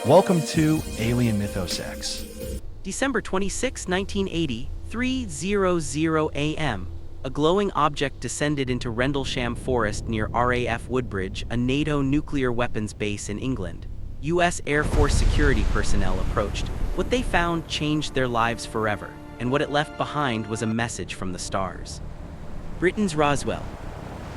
Welcome to Alien Mythos X. December 26, 1980, 3:00 a.m. A glowing object descended into Rendlesham Forest near RAF Woodbridge, a NATO nuclear weapons base in England. U.S. Air Force security personnel approached. What they found changed their lives forever, and what it left behind was a message from the stars. Britain's Roswell.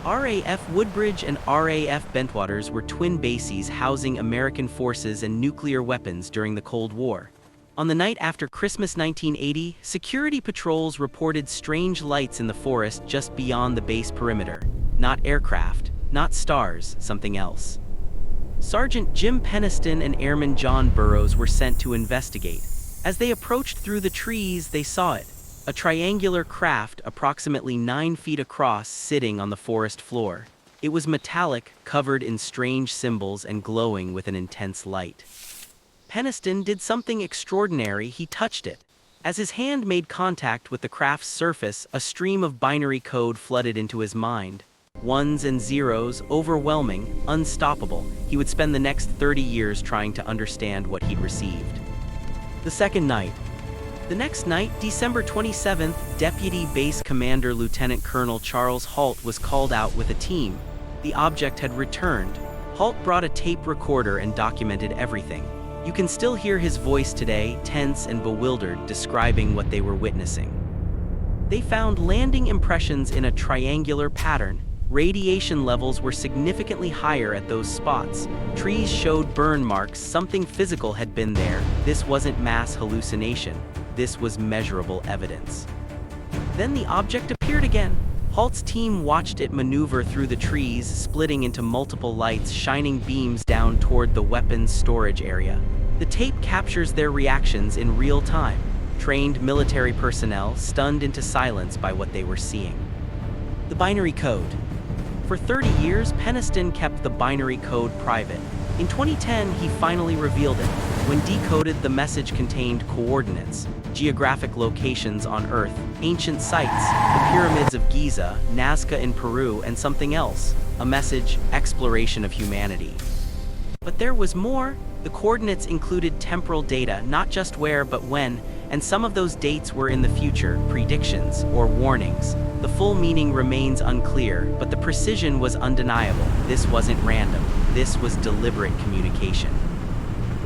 RAF Woodbridge and RAF Bentwaters were twin bases housing American forces and nuclear weapons during the Cold War. On the night after Christmas 1980, security patrols reported strange lights in the forest just beyond the base perimeter. Not aircraft, not stars, something else. Sergeant Jim Peniston and Airman John Burroughs were sent to investigate. As they approached through the trees, they saw it. A triangular craft approximately 9 feet across sitting on the forest floor. It was metallic, covered in strange symbols and glowing with an intense light. Peniston did something extraordinary. He touched it. As his hand made contact with the craft's surface, a stream of binary code flooded into his mind. Ones and zeros, overwhelming, unstoppable. He would spend the next 30 years trying to understand what he'd received. The second night. The next night, December 27th, Deputy Base Commander Lieutenant Colonel Charles Halt was called out with a team. The object had returned. Halt brought a tape recorder and documented everything. You can still hear his voice today, tense and bewildered, describing what they were witnessing. They found landing impressions in a triangular pattern. Radiation levels were significantly higher at those spots. Trees showed burn marks. Something physical had been there. This wasn't mass hallucination. This was measurable evidence. Then the object appeared again. Halt's team watched it maneuver through the trees, splitting into multiple lights, shining beams down toward the weapons storage area. The tape captures their reactions in real time. Trained military personnel stunned into silence by what they were seeing. The binary code. For 30 years, Peniston kept the binary code private. In 2010, he finally revealed it. When decoded, the message contained coordinates, geographic locations on Earth, ancient sites, the pyramids of Giza, Nazca in Peru, and something else. A message, exploration of humanity. But there was more. The coordinates included temporal data, not just where but when, and some of those dates were in the future, predictions or warnings. The full meaning remains unclear, but the precision was undeniable. This wasn't random. This was deliberate communication.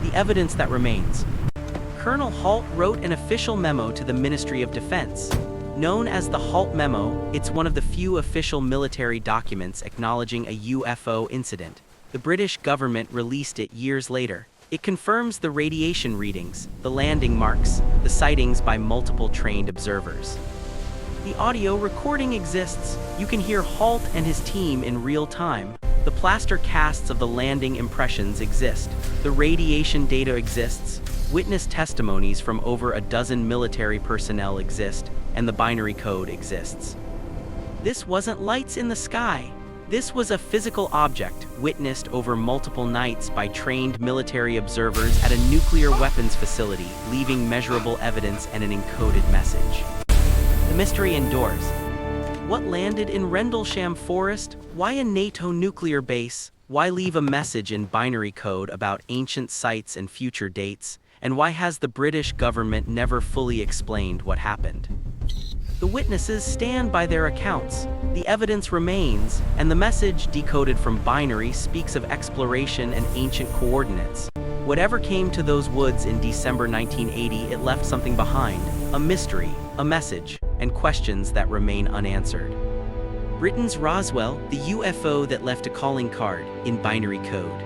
The evidence that remains. Colonel Halt wrote an official memo to the Ministry of Defense. Known as the Halt Memo, it's one of the few official military documents acknowledging a UFO incident. The British government released it years later. It confirms the radiation readings, the landing marks, the sightings by multiple trained observers. The audio recording exists. You can hear Halt and his team in real time. The plaster casts of the landing impressions exist. The radiation data exists. Witness testimonies from over a dozen military personnel exist, and the binary code exists. This wasn't lights in the sky. This was a physical object, witnessed over multiple nights by trained military observers at a nuclear weapons facility, leaving measurable evidence and an encoded message. The mystery endures. What landed in Rendlesham Forest? Why a NATO nuclear base? Why leave a message in binary code about ancient sites and future dates? And why has the British government never fully explained what happened? The witnesses stand by their accounts. The evidence remains, and the message, decoded from binary, speaks of exploration and ancient coordinates. Whatever came to those woods in December 1980, it left something behind. A mystery, a message, and questions that remain unanswered. Britain's Roswell, the UFO that left a calling card in binary code.